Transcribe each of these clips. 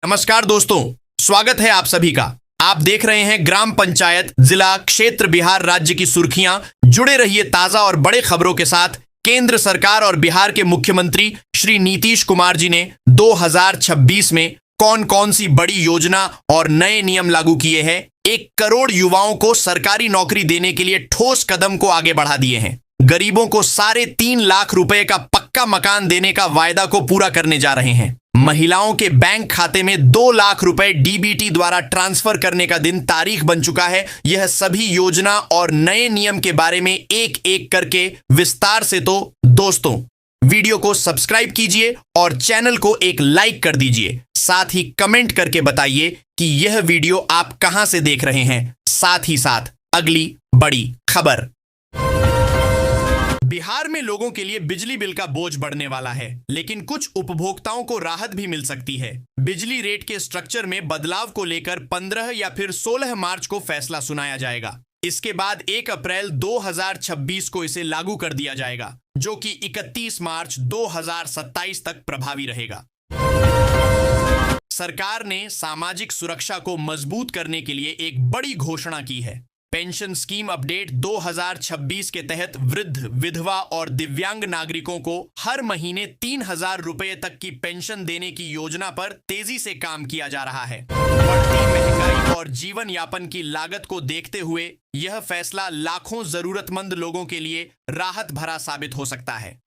नमस्कार दोस्तों, स्वागत है आप सभी का। आप देख रहे हैं ग्राम पंचायत जिला क्षेत्र बिहार राज्य की सुर्खियां। जुड़े रहिए ताजा और बड़े खबरों के साथ। केंद्र सरकार और बिहार के मुख्यमंत्री श्री नीतीश कुमार जी ने 2026 में कौन कौन सी बड़ी योजना और नए नियम लागू किए हैं। 1 करोड़ युवाओं को सरकारी नौकरी देने के लिए ठोस कदम को आगे बढ़ा दिए हैं। गरीबों को 3.5 लाख रुपए का पक्का मकान देने का वायदा को पूरा करने जा रहे हैं। महिलाओं के बैंक खाते में 2 लाख रुपए डीबीटी द्वारा ट्रांसफर करने का दिन तारीख बन चुका है। यह सभी योजना और नए नियम के बारे में एक एक करके विस्तार से। तो दोस्तों, वीडियो को सब्सक्राइब कीजिए और चैनल को एक लाइक कर दीजिए। साथ ही कमेंट करके बताइए कि यह वीडियो आप कहां से देख रहे हैं। साथ ही साथ अगली बड़ी खबर। बिहार में लोगों के लिए बिजली बिल का बोझ बढ़ने वाला है, लेकिन कुछ उपभोक्ताओं को राहत भी मिल सकती है। बिजली रेट के स्ट्रक्चर में बदलाव को लेकर 15 या फिर 16 मार्च को फैसला सुनाया जाएगा। इसके बाद 1 अप्रैल 2026 को इसे लागू कर दिया जाएगा, जो कि 31 मार्च 2027 तक प्रभावी रहेगा। सरकार ने सामाजिक सुरक्षा को मजबूत करने के लिए एक बड़ी घोषणा की है। पेंशन स्कीम अपडेट 2026 के तहत वृद्ध, विधवा और दिव्यांग नागरिकों को हर महीने 3,000 रुपए तक की पेंशन देने की योजना पर तेजी से काम किया जा रहा है। बढ़ती महंगाई और जीवन यापन की लागत को देखते हुए यह फैसला लाखों जरूरतमंद लोगों के लिए राहत भरा साबित हो सकता है।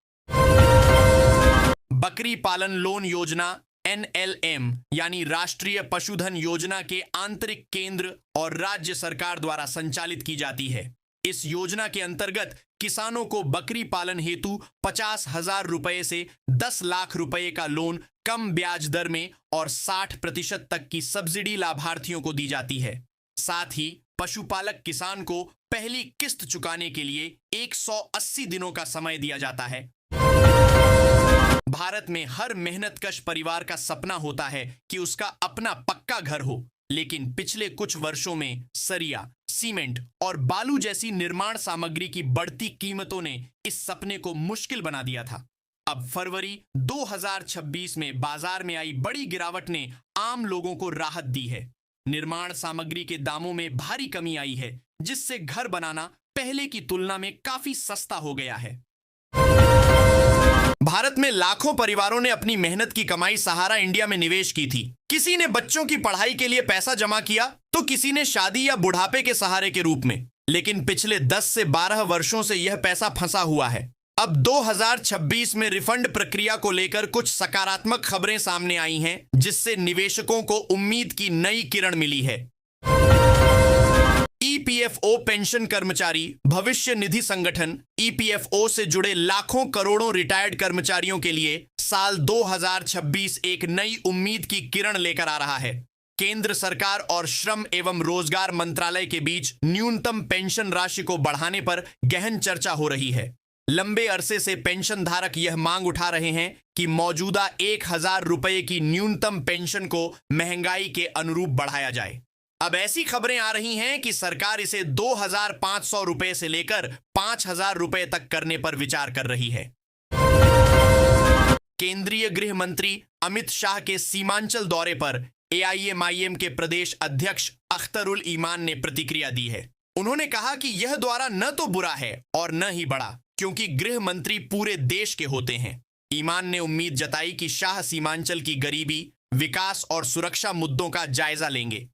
बकरी पालन लोन योजना NLM यानी राष्ट्रीय पशुधन योजना के आंतरिक केंद्र और राज्य सरकार द्वारा संचालित की जाती है। इस योजना के अंतर्गत किसानों को बकरी पालन हेतु 50,000 रुपए से 10 लाख रुपए का लोन कम ब्याज दर में और 60% तक की सब्सिडी लाभार्थियों को दी जाती है। साथ ही पशुपालक किसान को पहली किस्त चुकाने के लिए 180 दिनों का समय दिया जाता है। भारत में हर मेहनतकश परिवार का सपना होता है कि उसका अपना पक्का घर हो, लेकिन पिछले कुछ वर्षों में सरिया, सीमेंट और बालू जैसी निर्माण सामग्री की बढ़ती कीमतों ने इस सपने को मुश्किल बना दिया था। अब फरवरी 2026 में बाजार में आई बड़ी गिरावट ने आम लोगों को राहत दी है। निर्माण सामग्री के दामों में भारी कमी आई है, जिससे घर बनाना पहले की तुलना में काफी सस्ता हो गया है। भारत में लाखों परिवारों ने अपनी मेहनत की कमाई सहारा इंडिया में निवेश की थी। किसी ने बच्चों की पढ़ाई के लिए पैसा जमा किया, तो किसी ने शादी या बुढ़ापे के सहारे के रूप में। लेकिन पिछले 10 से 12 वर्षों से यह पैसा फंसा हुआ है। अब 2026 में रिफंड प्रक्रिया को लेकर कुछ सकारात्मक खबरें सामने आई हैं, जिससे निवेशकों को उम्मीद की नई किरण मिली है। EPFO पेंशन कर्मचारी भविष्य निधि संगठन EPFO से जुड़े लाखों करोड़ों रिटायर्ड कर्मचारियों के लिए साल 2026 एक नई उम्मीद की किरण लेकर आ रहा है। केंद्र सरकार और श्रम एवं रोजगार मंत्रालय के बीच न्यूनतम पेंशन राशि को बढ़ाने पर गहन चर्चा हो रही है। लंबे अरसे से पेंशन धारक यह मांग उठा रहे हैं कि मौजूदा 1,000 रुपए की न्यूनतम पेंशन को महंगाई के अनुरूप बढ़ाया जाए। अब ऐसी खबरें आ रही हैं कि सरकार इसे 2,500 रुपए से लेकर 5,000 रुपए तक करने पर विचार कर रही है। केंद्रीय गृह मंत्री अमित शाह के सीमांचल दौरे पर AIMIM के प्रदेश अध्यक्ष अख्तरुल ईमान ने प्रतिक्रिया दी है। उन्होंने कहा कि यह दौरा न तो बुरा है और न ही बड़ा, क्योंकि गृह मंत्री पूरे देश के होते हैं। ईमान ने उम्मीद जताई कि शाह सीमांचल की गरीबी, विकास और सुरक्षा मुद्दों का जायजा लेंगे।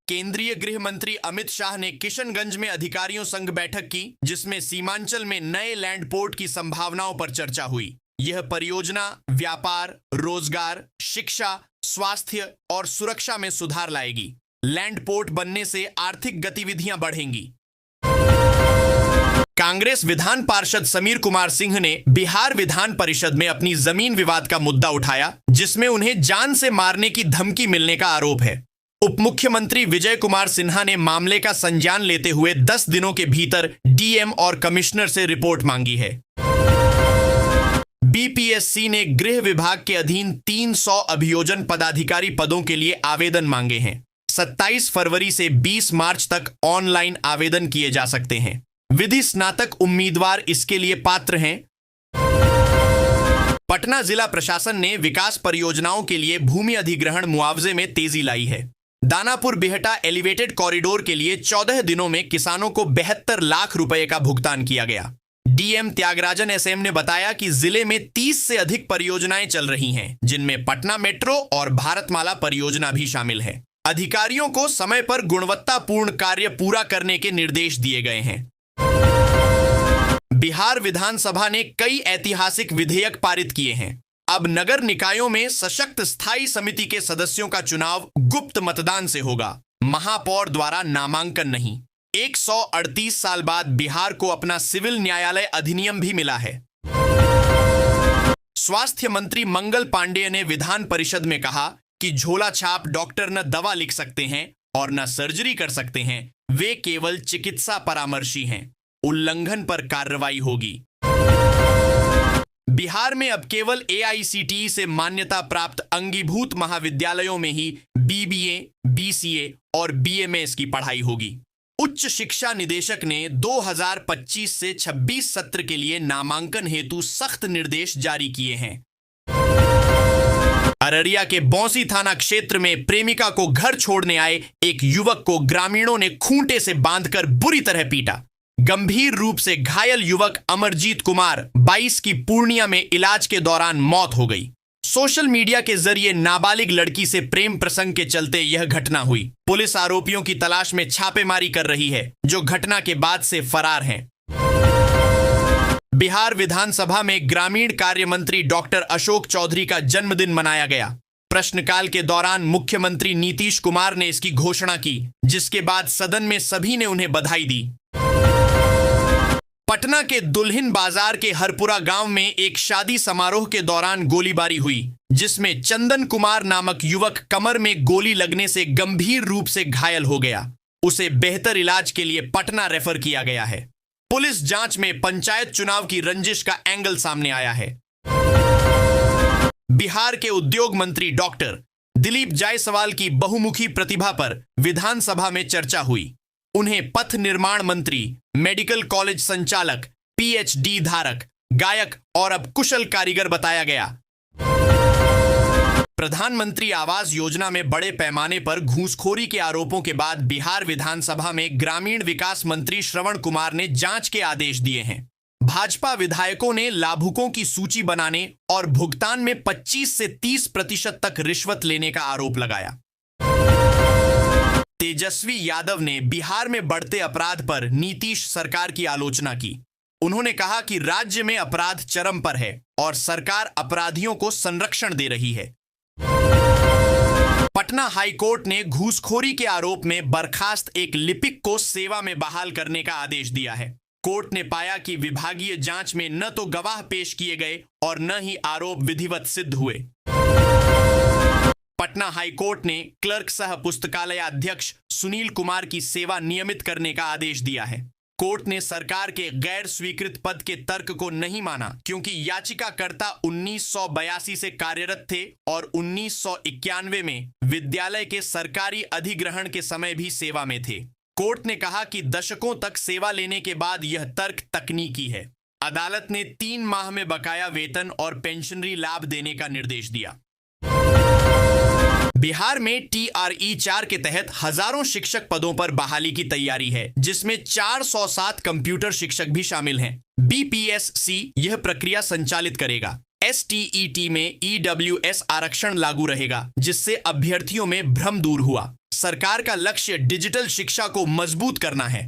केंद्रीय गृह मंत्री अमित शाह ने किशनगंज में अधिकारियों संग बैठक की, जिसमें सीमांचल में नए लैंड पोर्ट की संभावनाओं पर चर्चा हुई। यह परियोजना व्यापार, रोजगार, शिक्षा, स्वास्थ्य और सुरक्षा में सुधार लाएगी। लैंड पोर्ट बनने से आर्थिक गतिविधियां बढ़ेंगी। कांग्रेस विधान पार्षद समीर कुमार सिंह ने बिहार विधान परिषद में अपनी जमीन विवाद का मुद्दा उठाया, जिसमें उन्हें जान से मारने की धमकी मिलने का आरोप है। उप मुख्यमंत्री विजय कुमार सिन्हा ने मामले का संज्ञान लेते हुए 10 दिनों के भीतर DM और कमिश्नर से रिपोर्ट मांगी है। BPSC ने गृह विभाग के अधीन 300 अभियोजन पदाधिकारी पदों के लिए आवेदन मांगे हैं। 27 फरवरी से 20 मार्च तक ऑनलाइन आवेदन किए जा सकते हैं। विधि स्नातक उम्मीदवार इसके लिए पात्र हैं। पटना जिला प्रशासन ने विकास परियोजनाओं के लिए भूमि अधिग्रहण मुआवजे में तेजी लाई है। दानापुर बिहटा एलिवेटेड कॉरिडोर के लिए 14 दिनों में किसानों को 72 लाख रुपए का भुगतान किया गया। डीएम त्यागराजन एसएम ने बताया कि जिले में 30 से अधिक परियोजनाएं चल रही हैं, जिनमें पटना मेट्रो और भारतमाला परियोजना भी शामिल है। अधिकारियों को समय पर गुणवत्तापूर्ण कार्य पूरा करने के निर्देश दिए गए हैं। बिहार विधानसभा ने कई ऐतिहासिक विधेयक पारित किए हैं। अब नगर निकायों में सशक्त स्थायी समिति के सदस्यों का चुनाव गुप्त मतदान से होगा। महापौर द्वारा नामांकन नहीं। 138 साल बाद बिहार को अपना सिविल न्यायालय अधिनियम भी मिला है। स्वास्थ्य मंत्री मंगल पांडेय ने विधान परिषद में कहा कि झोला छाप डॉक्टर न दवा लिख सकते हैं और न सर्जरी कर सकते हैं, वे केवल चिकित्सा परामर्शी हैं। उल्लंघन पर कार्रवाई होगी। बिहार में अब केवल एआईसीटीई से मान्यता प्राप्त अंगीभूत महाविद्यालयों में ही बीबीए, बीसीए और बीएमएस की पढ़ाई होगी। उच्च शिक्षा निदेशक ने 2025 से 26 सत्र के लिए नामांकन हेतु सख्त निर्देश जारी किए हैं। अररिया के बौंसी थाना क्षेत्र में प्रेमिका को घर छोड़ने आए एक युवक को ग्रामीणों ने खूंटे से बांधकर बुरी तरह पीटा। गंभीर रूप से घायल युवक अमरजीत कुमार 22 की पूर्णिया में इलाज के दौरान मौत हो गई। सोशल मीडिया के जरिए नाबालिग लड़की से प्रेम प्रसंग के चलते यह घटना हुई। पुलिस आरोपियों की तलाश में छापेमारी कर रही है, जो घटना के बाद से फरार हैं। बिहार विधानसभा में ग्रामीण कार्य मंत्री डॉक्टर अशोक चौधरी का जन्मदिन मनाया गया। प्रश्नकाल के दौरान मुख्यमंत्री नीतीश कुमार ने इसकी घोषणा की, जिसके बाद सदन में सभी ने उन्हें बधाई दी। पटना के दुल्हिन बाजार के हरपुरा गांव में एक शादी समारोह के दौरान गोलीबारी हुई, जिसमें चंदन कुमार नामक युवक कमर में गोली लगने से गंभीर रूप से घायल हो गया। उसे बेहतर इलाज के लिए पटना रेफर किया गया है। पुलिस जांच में पंचायत चुनाव की रंजिश का एंगल सामने आया है। बिहार के उद्योग मंत्री डॉक्टर दिलीप जायसवाल की बहुमुखी प्रतिभा पर विधानसभा में चर्चा हुई। उन्हें पथ निर्माण मंत्री, मेडिकल कॉलेज संचालक, पीएचडी धारक, गायक और अब कुशल कारीगर बताया गया। प्रधानमंत्री आवास योजना में बड़े पैमाने पर घूसखोरी के आरोपों के बाद बिहार विधानसभा में ग्रामीण विकास मंत्री श्रवण कुमार ने जांच के आदेश दिए हैं। भाजपा विधायकों ने लाभुकों की सूची बनाने और भुगतान में 25 से 30% तक रिश्वत लेने का आरोप लगाया। तेजस्वी यादव ने बिहार में बढ़ते अपराध पर नीतीश सरकार की आलोचना की। उन्होंने कहा कि राज्य में अपराध चरम पर है और सरकार अपराधियों को संरक्षण दे रही है। पटना हाईकोर्ट ने घूसखोरी के आरोप में बर्खास्त एक लिपिक को सेवा में बहाल करने का आदेश दिया है। कोर्ट ने पाया कि विभागीय जांच में न तो गवाह पेश किए गए और न ही आरोप विधिवत सिद्ध हुए। पटना हाईकोर्ट ने क्लर्क सह पुस्तकालय अध्यक्ष सुनील कुमार की सेवा नियमित करने का आदेश दिया है। कोर्ट ने सरकार के गैर स्वीकृत पद के तर्क को नहीं माना, क्योंकि याचिकाकर्ता 1982 से कार्यरत थे और 1991 में विद्यालय के सरकारी अधिग्रहण के समय भी सेवा में थे। कोर्ट ने कहा कि दशकों तक सेवा लेने के बाद यह तर्क तकनीकी है। अदालत ने 3 माह में बकाया वेतन और पेंशनरी लाभ देने का निर्देश दिया। बिहार में TRE 4 के तहत हजारों शिक्षक पदों पर बहाली की तैयारी है, जिसमें 407 कंप्यूटर शिक्षक भी शामिल हैं। BPSC यह प्रक्रिया संचालित करेगा। STET में EWS आरक्षण लागू रहेगा, जिससे अभ्यर्थियों में भ्रम दूर हुआ। सरकार का लक्ष्य डिजिटल शिक्षा को मजबूत करना है।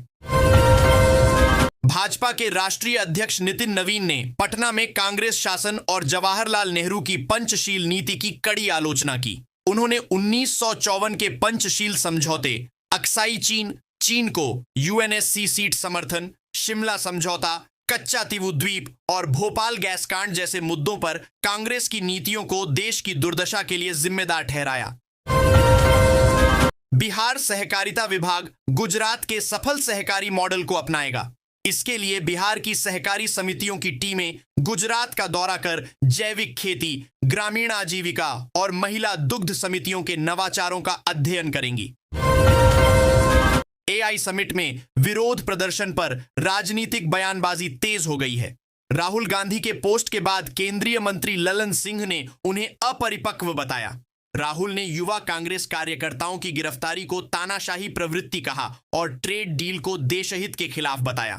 भाजपा के राष्ट्रीय अध्यक्ष नितिन नवीन ने पटना में कांग्रेस शासन और जवाहरलाल नेहरू की पंचशील नीति की कड़ी आलोचना की। उन्होंने 1954 के पंचशील समझौते, अक्साई चीन, चीन को UNSC सीट समर्थन, शिमला समझौता, कच्चा तीवू द्वीप और भोपाल गैस कांड जैसे मुद्दों पर कांग्रेस की नीतियों को देश की दुर्दशा के लिए जिम्मेदार ठहराया। बिहार सहकारिता विभाग गुजरात के सफल सहकारी मॉडल को अपनाएगा। इसके लिए बिहार की सहकारी समितियों की टीमें गुजरात का दौरा कर जैविक खेती, ग्रामीण आजीविका और महिला दुग्ध समितियों के नवाचारों का अध्ययन करेंगी। AI समिट में विरोध प्रदर्शन पर राजनीतिक बयानबाजी तेज हो गई है। राहुल गांधी के पोस्ट के बाद केंद्रीय मंत्री ललन सिंह ने उन्हें अपरिपक्व बताया। राहुल ने युवा कांग्रेस कार्यकर्ताओं की गिरफ्तारी को तानाशाही प्रवृत्ति कहा और ट्रेड डील को देशहित के खिलाफ बताया।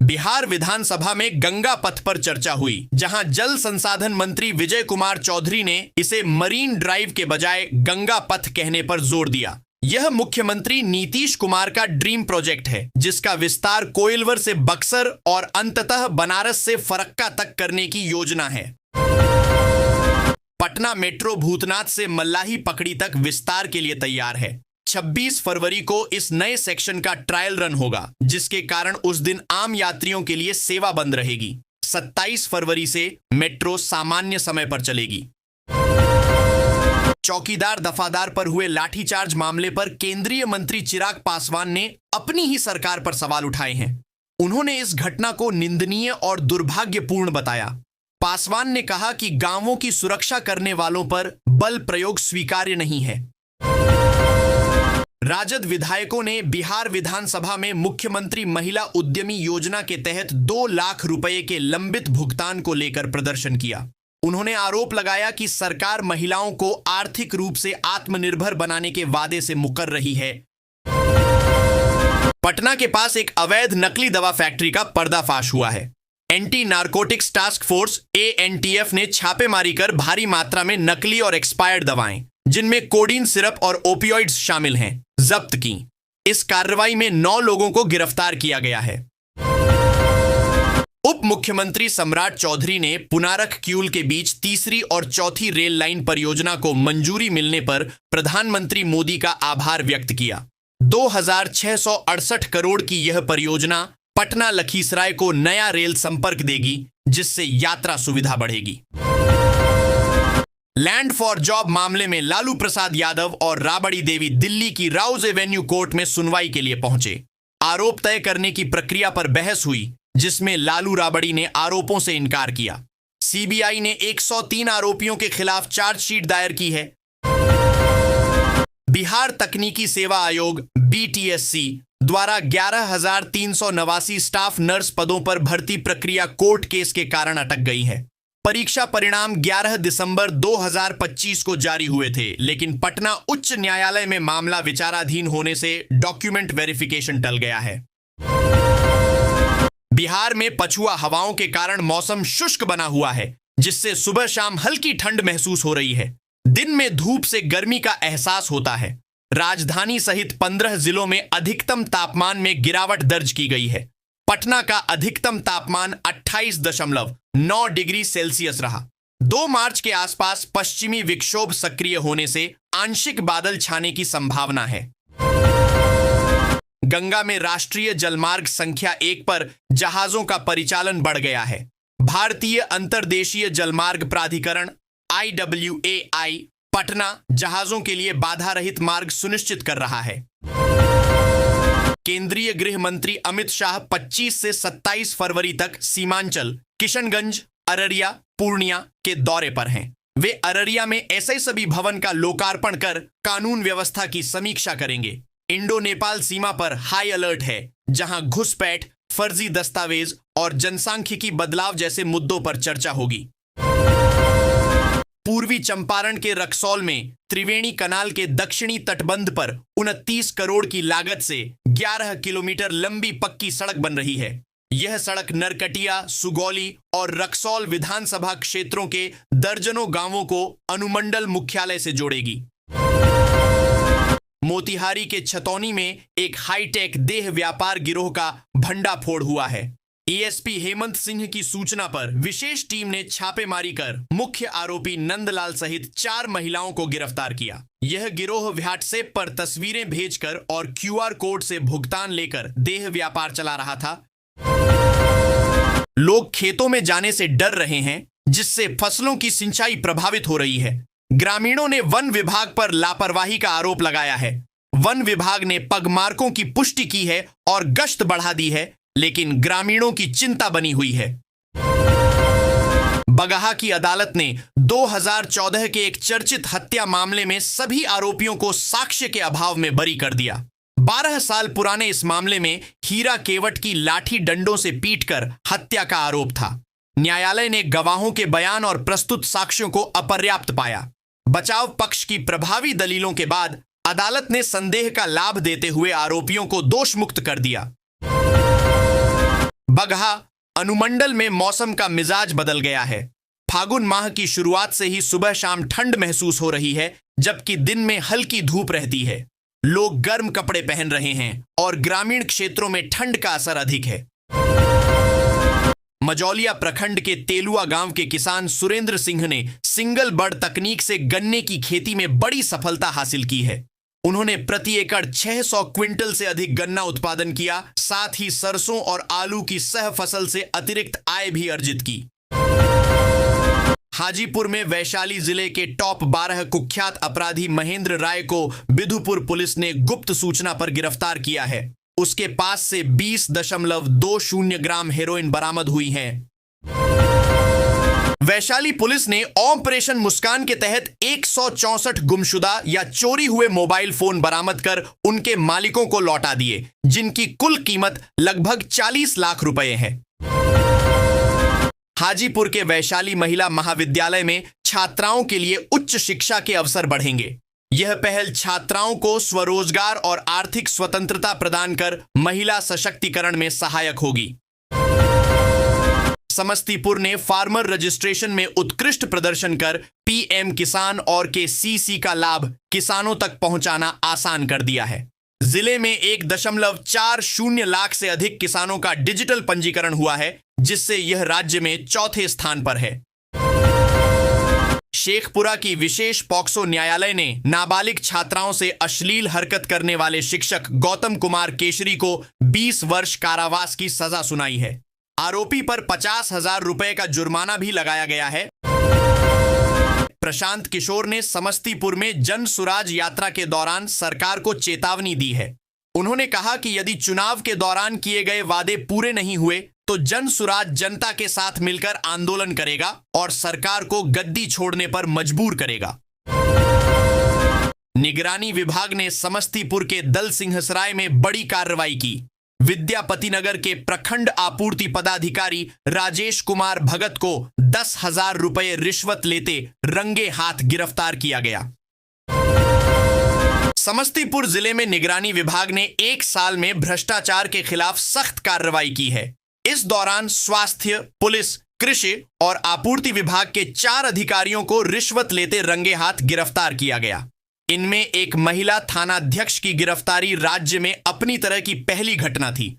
बिहार विधानसभा में गंगा पथ पर चर्चा हुई, जहां जल संसाधन मंत्री विजय कुमार चौधरी ने इसे मरीन ड्राइव के बजाय गंगा पथ कहने पर जोर दिया। यह मुख्यमंत्री नीतीश कुमार का ड्रीम प्रोजेक्ट है, जिसका विस्तार कोइलवर से बक्सर और अंततः बनारस से फरक्का तक करने की योजना है। पटना मेट्रो भूतनाथ से मल्लाही पकड़ी तक विस्तार के लिए तैयार है। 26 फरवरी को इस नए सेक्शन का ट्रायल रन होगा, जिसके कारण उस दिन आम यात्रियों के लिए सेवा बंद रहेगी। 27 फरवरी से मेट्रो सामान्य समय पर चलेगी। चौकीदार दफादार पर हुए लाठीचार्ज मामले पर केंद्रीय मंत्री चिराग पासवान ने अपनी ही सरकार पर सवाल उठाए हैं। उन्होंने इस घटना को निंदनीय और दुर्भाग्यपूर्ण बताया। पासवान ने कहा कि गांवों की सुरक्षा करने वालों पर बल प्रयोग स्वीकार्य नहीं है। राजद विधायकों ने बिहार विधानसभा में मुख्यमंत्री महिला उद्यमी योजना के तहत 2 लाख रुपए के लंबित भुगतान को लेकर प्रदर्शन किया। उन्होंने आरोप लगाया कि सरकार महिलाओं को आर्थिक रूप से आत्मनिर्भर बनाने के वादे से मुकर रही है। पटना के पास एक अवैध नकली दवा फैक्ट्री का पर्दाफाश हुआ है। Anti narcotics task force ANTF ने छापेमारी कर भारी मात्रा में नकली और एक्सपायर्ड दवाएं, जिनमें कोडीन सिरप और ओपियोइड्स शामिल हैं, जब्त की। इस कार्रवाई में 9 लोगों को गिरफ्तार किया गया है। उप मुख्यमंत्री सम्राट चौधरी ने पुनारख किऊल के बीच तीसरी और चौथी रेल लाइन परियोजना को मंजूरी मिलने पर प्रधानमंत्री मोदी का आभार व्यक्त किया। 2668 करोड़ की यह परियोजना पटना लखीसराय को नया रेल संपर्क देगी, जिससे यात्रा सुविधा बढ़ेगी। लैंड फॉर जॉब मामले में लालू प्रसाद यादव और राबड़ी देवी दिल्ली की राउज एवेन्यू कोर्ट में सुनवाई के लिए पहुंचे। आरोप तय करने की प्रक्रिया पर बहस हुई, जिसमें लालू राबड़ी ने आरोपों से इनकार किया। सीबीआई ने 103 आरोपियों के खिलाफ चार्जशीट दायर की है। बिहार तकनीकी सेवा आयोग BTSC द्वारा 11,389 स्टाफ नर्स पदों पर भर्ती प्रक्रिया कोर्ट केस के कारण अटक गई है। परीक्षा परिणाम 11 दिसंबर 2025 को जारी हुए थे, लेकिन पटना उच्च न्यायालय में मामला विचाराधीन होने से डॉक्यूमेंट वेरिफिकेशन टल गया है। बिहार में पछुआ हवाओं के कारण मौसम शुष्क बना हुआ है, जिससे सुबह शाम हल्की ठंड महसूस हो रही है। दिन में धूप से गर्मी का एहसास होता है। राजधानी सहित 15 जिलों में अधिकतम तापमान में गिरावट दर्ज की गई है। पटना का अधिकतम तापमान 28.9 डिग्री सेल्सियस रहा। 2 मार्च के आसपास पश्चिमी विक्षोभ सक्रिय होने से आंशिक बादल छाने की संभावना है। गंगा में राष्ट्रीय जलमार्ग संख्या 1 पर जहाजों का परिचालन बढ़ गया है। भारतीय अंतर्देशीय जलमार्ग प्राधिकरण IWAI पटना जहाजों के लिए बाधा रहित मार्ग सुनिश्चित कर रहा है। केंद्रीय गृह मंत्री अमित शाह 25 से 27 फरवरी तक सीमांचल, किशनगंज, अररिया, पूर्णिया के दौरे पर हैं। वे अररिया में SI भवन का लोकार्पण कर कानून व्यवस्था की समीक्षा करेंगे। इंडो नेपाल सीमा पर हाई अलर्ट है, जहां घुसपैठ, फर्जी दस्तावेज और जनसांख्यिकी बदलाव जैसे मुद्दों पर चर्चा होगी। पूर्वी चंपारण के रक्सौल में त्रिवेणी कनाल के दक्षिणी तटबंध पर 29 करोड़ की लागत से 11 किलोमीटर लंबी पक्की सड़क बन रही है। यह सड़क नरकटिया, सुगौली और रक्सौल विधानसभा क्षेत्रों के दर्जनों गांवों को अनुमंडल मुख्यालय से जोड़ेगी। मोतिहारी के छतौनी में एक हाईटेक देह व्यापार गिरोह का भंडाफोड़ हुआ है। ASP हेमंत सिंह की सूचना पर विशेष टीम ने छापेमारी कर मुख्य आरोपी नंदलाल सहित 4 महिलाओं को गिरफ्तार किया। यह गिरोह व्हाट्सएप पर तस्वीरें भेजकर और QR कोड से भुगतान लेकर देह व्यापार चला रहा था। लोग खेतों में जाने से डर रहे हैं, जिससे फसलों की सिंचाई प्रभावित हो रही है। ग्रामीणों ने वन विभाग पर लापरवाही का आरोप लगाया है। वन विभाग ने पगमार्कों की पुष्टि की है और गश्त बढ़ा दी है, लेकिन ग्रामीणों की चिंता बनी हुई है। बगहा की अदालत ने 2014 के एक चर्चित हत्या मामले में सभी आरोपियों को साक्ष्य के अभाव में बरी कर दिया। 12 साल पुराने इस मामले में हीरा केवट की लाठी डंडों से पीटकर हत्या का आरोप था। न्यायालय ने गवाहों के बयान और प्रस्तुत साक्ष्यों को अपर्याप्त पाया। बचाव पक्ष की प्रभावी दलीलों के बाद अदालत ने संदेह का लाभ देते हुए आरोपियों को दोष मुक्त कर दिया। बगहा अनुमंडल में मौसम का मिजाज बदल गया है। फागुन माह की शुरुआत से ही सुबह शाम ठंड महसूस हो रही है, जबकि दिन में हल्की धूप रहती है। लोग गर्म कपड़े पहन रहे हैं और ग्रामीण क्षेत्रों में ठंड का असर अधिक है। मजौलिया प्रखंड के तेलुआ गांव के किसान सुरेंद्र सिंह ने सिंगल बड तकनीक से गन्ने की खेती में बड़ी सफलता हासिल की है। उन्होंने प्रति एकड़ 600 क्विंटल से अधिक गन्ना उत्पादन किया, साथ ही सरसों और आलू की सह फसल से अतिरिक्त आय भी अर्जित की। हाजीपुर में वैशाली जिले के टॉप 12 कुख्यात अपराधी महेंद्र राय को बिधुपुर पुलिस ने गुप्त सूचना पर गिरफ्तार किया है। उसके पास से 20.20 ग्राम हेरोइन बरामद हुई है। वैशाली पुलिस ने ऑपरेशन मुस्कान के तहत 164 गुमशुदा या चोरी हुए मोबाइल फोन बरामद कर उनके मालिकों को लौटा दिए, जिनकी कुल कीमत लगभग 40 लाख रुपए है। हाजीपुर के वैशाली महिला महाविद्यालय में छात्राओं के लिए उच्च शिक्षा के अवसर बढ़ेंगे। यह पहल छात्राओं को स्वरोजगार और आर्थिक स्वतंत्रता प्रदान कर महिला सशक्तिकरण में सहायक होगी। समस्तीपुर ने फार्मर रजिस्ट्रेशन में उत्कृष्ट प्रदर्शन कर पीएम किसान और केसीसी का लाभ किसानों तक पहुंचाना आसान कर दिया है। जिले में 1.40 लाख से अधिक किसानों का डिजिटल पंजीकरण हुआ है, जिससे यह राज्य में चौथे स्थान पर है। शेखपुरा की विशेष पॉक्सो न्यायालय ने नाबालिग छात्राओं से अश्लील हरकत करने वाले शिक्षक गौतम कुमार केशरी को 20 वर्ष कारावास की सजा सुनाई है। आरोपी पर 50,000 रुपए का जुर्माना भी लगाया गया है। प्रशांत किशोर ने समस्तीपुर में जन सुराज यात्रा के दौरान सरकार को चेतावनी दी है। उन्होंने कहा कि यदि चुनाव के दौरान किए गए वादे पूरे नहीं हुए तो जन सुराज जनता के साथ मिलकर आंदोलन करेगा और सरकार को गद्दी छोड़ने पर मजबूर करेगा। निगरानी विभाग ने समस्तीपुर के दल सिंहसराय में बड़ी कार्रवाई की। विद्यापतिनगर के प्रखंड आपूर्ति पदाधिकारी राजेश कुमार भगत को 10,000 रुपए रिश्वत लेते रंगे हाथ गिरफ्तार किया गया। समस्तीपुर जिले में निगरानी विभाग ने 1 साल में भ्रष्टाचार के खिलाफ सख्त कार्रवाई की है। इस दौरान स्वास्थ्य, पुलिस, कृषि और आपूर्ति विभाग के 4 अधिकारियों को रिश्वत लेते रंगे हाथ गिरफ्तार किया गया। इनमें एक महिला थानाध्यक्ष की गिरफ्तारी राज्य में अपनी तरह की पहली घटना थी।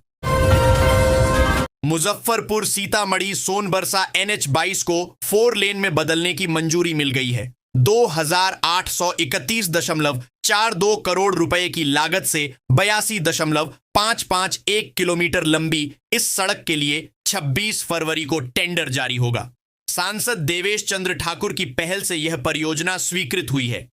मुजफ्फरपुर सीतामढ़ी सोनबरसा NH-22 को 4 लेन में बदलने की मंजूरी मिल गई है। 2,831.42 करोड़ रुपए की लागत से 82.551 किलोमीटर लंबी इस सड़क के लिए 26 फरवरी को टेंडर जारी होगा। सांसद देवेश चंद्र ठाकुर की पहल से यह परियोजना स्वीकृत हुई है।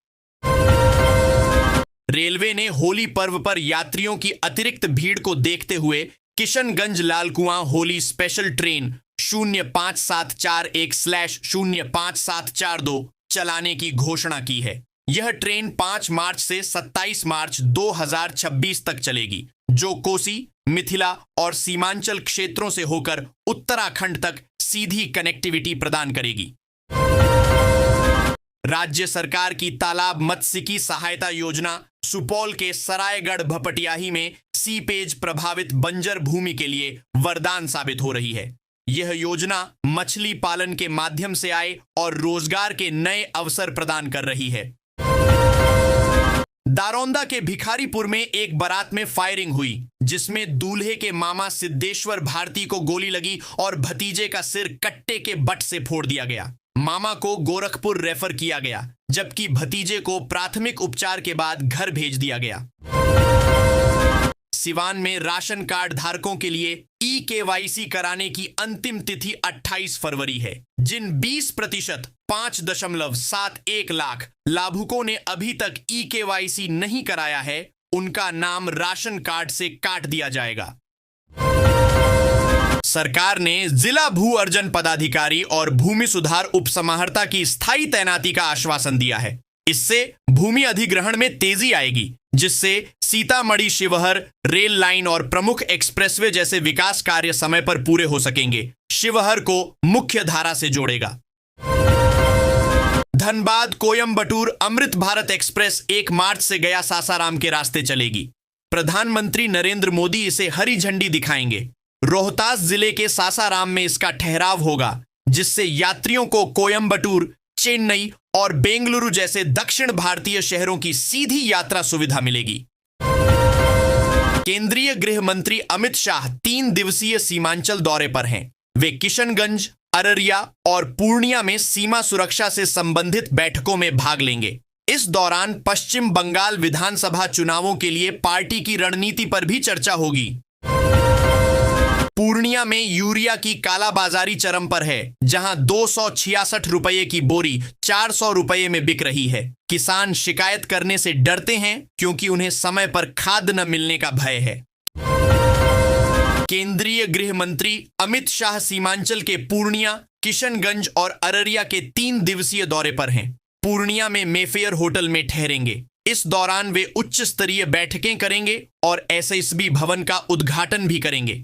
रेलवे ने होली पर्व पर यात्रियों की अतिरिक्त भीड़ को देखते हुए किशनगंज लालकुआं होली स्पेशल ट्रेन 05741/05742 चलाने की घोषणा की है। यह ट्रेन 5 मार्च से 27 मार्च 2026 तक चलेगी, जो कोसी, मिथिला और सीमांचल क्षेत्रों से होकर उत्तराखंड तक सीधी कनेक्टिविटी प्रदान करेगी। राज्य सरकार की तालाब मत्स्यिकी सहायता योजना सुपौल के सरायगढ़ भपटियाही में सीपेज प्रभावित बंजर भूमि के लिए वरदान साबित हो रही है। यह योजना मछली पालन के माध्यम से आय और रोजगार के नए अवसर प्रदान कर रही है। दारोंदा के भिखारीपुर में एक बारात में फायरिंग हुई, जिसमें दूल्हे के मामा सिद्धेश्वर भारती को गोली लगी और भतीजे का सिर कट्टे के बट से फोड़ दिया गया। मामा को गोरखपुर रेफर किया गया, जबकि भतीजे को प्राथमिक उपचार के बाद घर भेज दिया गया। सिवान में राशन कार्ड धारकों के लिए eKYC कराने की अंतिम तिथि 28 फरवरी है। जिन 20% 5.71 लाख लाभुकों ने अभी तक eKYC नहीं कराया है, उनका नाम राशन कार्ड से काट दिया जाएगा। सरकार ने जिला भू अर्जन पदाधिकारी और भूमि सुधार उपसमाहर्ता की स्थायी तैनाती का आश्वासन दिया है। इससे भूमि अधिग्रहण में तेजी आएगी। जिससे सीतामढ़ी शिवहर रेल लाइन और प्रमुख एक्सप्रेसवे जैसे विकास कार्य समय पर पूरे हो सकेंगे। शिवहर को मुख्य धारा से जोड़ेगा। धनबाद कोयंबटूर अमृत भारत एक्सप्रेस 1 मार्च से गया सासाराम के रास्ते चलेगी। प्रधानमंत्री नरेंद्र मोदी इसे हरी झंडी दिखाएंगे। रोहतास जिले के सासाराम में इसका ठहराव होगा, जिससे यात्रियों को कोयंबटूर, चेन्नई और बेंगलुरु जैसे दक्षिण भारतीय शहरों की सीधी यात्रा सुविधा मिलेगी। केंद्रीय गृह मंत्री अमित शाह 3 दिवसीय सीमांचल दौरे पर हैं। वे किशनगंज, अररिया और पूर्णिया में सीमा सुरक्षा से संबंधित बैठकों में भाग लेंगे। इस दौरान पश्चिम बंगाल विधानसभा चुनावों के लिए पार्टी की रणनीति पर भी चर्चा होगी। पूर्णिया में यूरिया की कालाबाजारी चरम पर है, जहां 266 रुपये की बोरी 400 रुपये में बिक रही है। किसान शिकायत करने से डरते हैं क्योंकि उन्हें समय पर खाद न मिलने का भय है। केंद्रीय गृह मंत्री अमित शाह सीमांचल के पूर्णिया, किशनगंज और अररिया के 3 दिवसीय दौरे पर हैं। पूर्णिया में मेफेयर होटल में ठहरेंगे। इस दौरान वे उच्च स्तरीय बैठकें करेंगे और एसएसबी भवन का उद्घाटन भी करेंगे।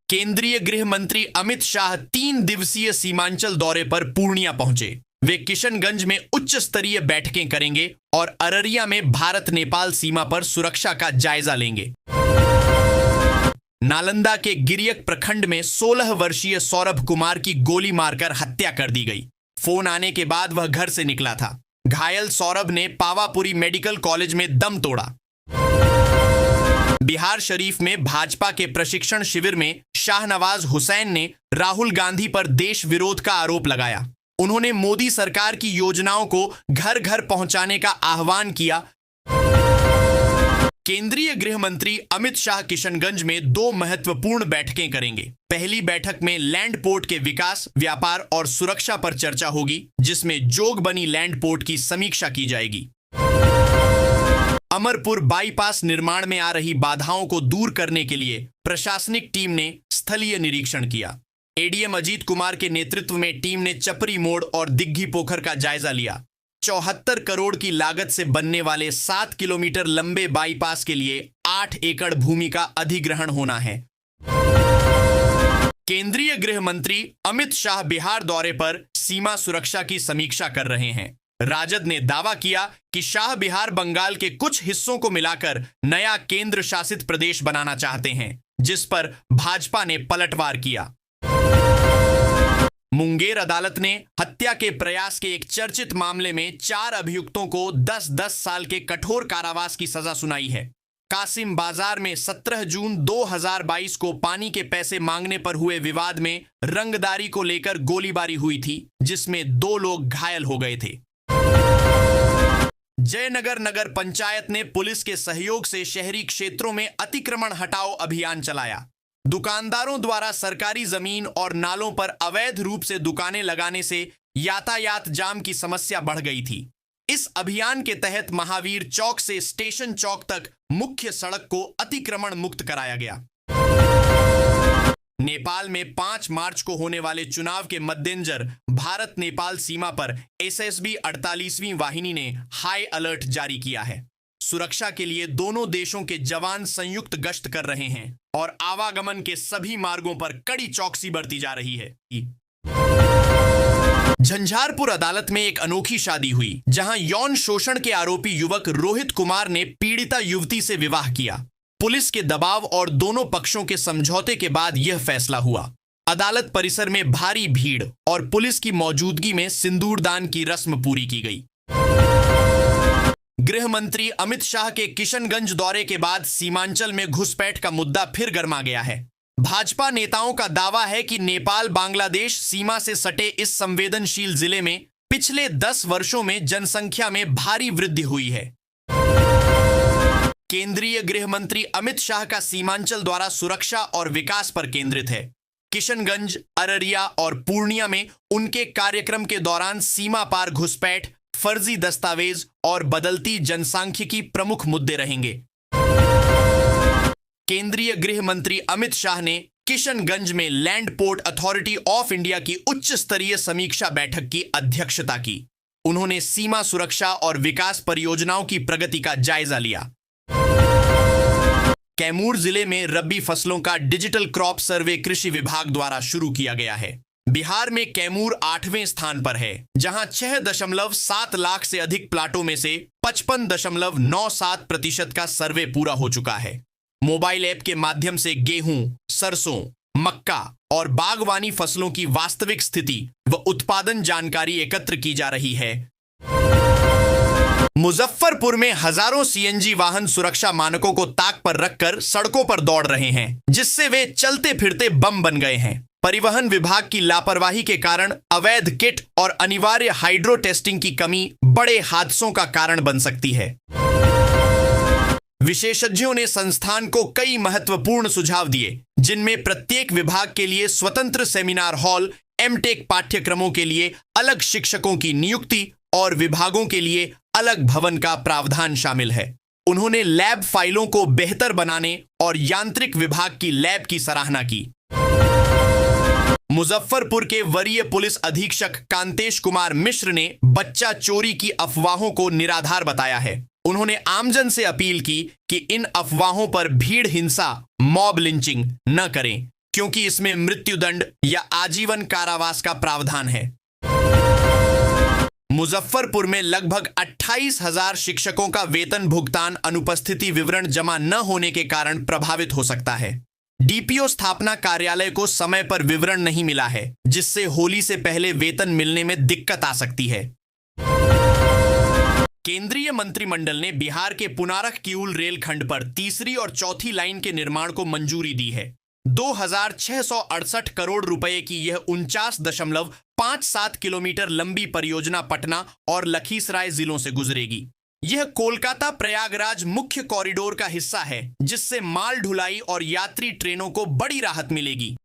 केंद्रीय गृह मंत्री अमित शाह 3 दिवसीय सीमांचल दौरे पर पूर्णिया पहुंचे। वे किशनगंज में उच्च स्तरीय बैठकें करेंगे और अररिया में भारत नेपाल सीमा पर सुरक्षा का जायजा लेंगे। नालंदा के गिरियक प्रखंड में 16 वर्षीय सौरभ कुमार की गोली मारकर हत्या कर दी गई। फोन आने के बाद वह घर से निकला था। घायल सौरभ ने पावापुरी मेडिकल कॉलेज में दम तोड़ा। बिहार शरीफ में भाजपा के प्रशिक्षण शिविर में शाहनवाज हुसैन ने राहुल गांधी पर देश विरोध का आरोप लगाया। उन्होंने मोदी सरकार की योजनाओं को घर घर पहुंचाने का आह्वान किया। केंद्रीय गृह मंत्री अमित शाह किशनगंज में 2 महत्वपूर्ण बैठकें करेंगे। पहली बैठक में लैंड पोर्ट के विकास, व्यापार और सुरक्षा पर चर्चा होगी, जिसमें जोगबनी लैंड पोर्ट की समीक्षा की जाएगी। अमरपुर बाईपास निर्माण में आ रही बाधाओं को दूर करने के लिए प्रशासनिक टीम ने स्थलीय निरीक्षण किया। एडीएम अजीत कुमार के नेतृत्व में टीम ने चपरी मोड़ और दिग्घी पोखर का जायजा लिया। 74 करोड़ की लागत से बनने वाले 7 किलोमीटर लंबे बाईपास के लिए 8 एकड़ भूमि का अधिग्रहण होना है। केंद्रीय गृह मंत्री अमित शाह बिहार दौरे पर सीमा सुरक्षा की समीक्षा कर रहे हैं। राजद ने दावा किया कि शाह बिहार बंगाल के कुछ हिस्सों को मिलाकर नया केंद्र शासित प्रदेश बनाना चाहते हैं, जिस पर भाजपा ने पलटवार किया। मुंगेर अदालत ने हत्या के प्रयास के एक चर्चित मामले में 4 अभियुक्तों को 10-10 साल के कठोर कारावास की सजा सुनाई है। कासिम बाजार में 17 जून 2022 को पानी के पैसे मांगने पर हुए विवाद में रंगदारी को लेकर गोलीबारी हुई थी, जिसमें 2 लोग घायल हो गए थे। जयनगर नगर पंचायत ने पुलिस के सहयोग से शहरी क्षेत्रों में अतिक्रमण हटाओ अभियान चलाया। दुकानदारों द्वारा सरकारी जमीन और नालों पर अवैध रूप से दुकानें लगाने से यातायात जाम की समस्या बढ़ गई थी। इस अभियान के तहत महावीर चौक से स्टेशन चौक तक मुख्य सड़क को अतिक्रमण मुक्त कराया गया। नेपाल में 5 मार्च को होने वाले चुनाव के मद्देनजर भारत नेपाल सीमा पर एसएसबी 48वीं वाहिनी ने हाई अलर्ट जारी किया है। सुरक्षा के लिए दोनों देशों के जवान संयुक्त गश्त कर रहे हैं और आवागमन के सभी मार्गों पर कड़ी चौकसी बरती जा रही है। झंझारपुर अदालत में एक अनोखी शादी हुई, जहां यौन शोषण के आरोपी युवक रोहित कुमार ने पीड़िता युवती से विवाह किया। पुलिस के दबाव और दोनों पक्षों के समझौते के बाद यह फैसला हुआ। अदालत परिसर में भारी भीड़ और पुलिस की मौजूदगी में सिंदूरदान की रस्म पूरी की गई। गृह मंत्री अमित शाह के किशनगंज दौरे के बाद सीमांचल में घुसपैठ का मुद्दा फिर गर्मा गया है। भाजपा नेताओं का दावा है कि नेपाल बांग्लादेश सीमा से सटे इस संवेदनशील जिले में पिछले 10 वर्षों में जनसंख्या में भारी वृद्धि हुई है। केंद्रीय गृह मंत्री अमित शाह का सीमांचल दौरा सुरक्षा और विकास पर केंद्रित है। किशनगंज, अररिया और पूर्णिया में उनके कार्यक्रम के दौरान सीमा पार घुसपैठ, फर्जी दस्तावेज और बदलती जनसांख्यिकी प्रमुख मुद्दे रहेंगे। केंद्रीय गृह मंत्री अमित शाह ने किशनगंज में land port authority of India की उच्च स्तरीय समीक्षा बैठक की अध्यक्षता की। उन्होंने सीमा सुरक्षा और विकास परियोजनाओं की प्रगति का जायजा लिया। कैमूर जिले में रबी फसलों का डिजिटल क्रॉप सर्वे कृषि विभाग द्वारा शुरू किया गया है। बिहार में कैमूर 8वें स्थान पर है, जहां 6.7 लाख से अधिक प्लाटों में से 55.97% का सर्वे पूरा हो चुका है। मोबाइल ऐप के माध्यम से गेहूं, सरसों, मक्का और बागवानी फसलों की वास्तविक स्थिति व उत्पादन जानकारी एकत्र की जा रही है। मुजफ्फरपुर में हजारों सीएनजी वाहन सुरक्षा मानकों को ताक पर रखकर सड़कों पर दौड़ रहे हैं, जिससे वे चलते फिरते बम बन गए हैं। परिवहन विभाग की लापरवाही के कारण अवैध किट और अनिवार्य हाइड्रो टेस्टिंग की कमी बड़े हादसों का कारण बन सकती है। विशेषज्ञों ने संस्थान को कई महत्वपूर्ण सुझाव दिए, जिनमें प्रत्येक विभाग के लिए स्वतंत्र सेमिनार हॉल, एमटेक पाठ्यक्रमों के लिए अलग शिक्षकों की नियुक्ति और विभागों के लिए अलग भवन का प्रावधान शामिल है। उन्होंने लैब फाइलों को बेहतर बनाने और यांत्रिक विभाग की लैब की सराहना की। मुजफ्फरपुर के वरीय पुलिस अधीक्षक कांतेश कुमार मिश्र ने बच्चा चोरी की अफवाहों को निराधार बताया है। उन्होंने आमजन से अपील की कि इन अफवाहों पर भीड़ हिंसा, मॉब लिंचिंग न करें, क्योंकि इसमें मृत्युदंड या आजीवन कारावास का प्रावधान है। मुजफ्फरपुर में लगभग 28,000 शिक्षकों का वेतन भुगतान अनुपस्थिति विवरण जमा न होने के कारण प्रभावित हो सकता है। डीपीओ स्थापना कार्यालय को समय पर विवरण नहीं मिला है, जिससे होली से पहले वेतन मिलने में दिक्कत आ सकती है। केंद्रीय मंत्रिमंडल ने बिहार के पुनारख किऊल रेलखंड पर तीसरी और चौथी लाइन के निर्माण को मंजूरी दी है। 2,668 करोड़ रुपए की यह 49.57 किलोमीटर लंबी परियोजना पटना और लखीसराय जिलों से गुजरेगी। यह कोलकाता प्रयागराज मुख्य कॉरिडोर का हिस्सा है, जिससे माल ढुलाई और यात्री ट्रेनों को बड़ी राहत मिलेगी।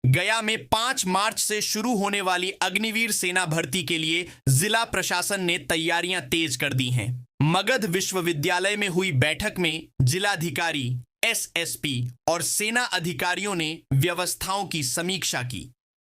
गया में 5 मार्च से शुरू होने वाली अग्निवीर सेना भर्ती के लिए जिला प्रशासन ने तैयारियां तेज कर दी हैं। मगध विश्वविद्यालय में हुई बैठक में जिलाधिकारी, एसएसपी और सेना अधिकारियों ने व्यवस्थाओं की समीक्षा की।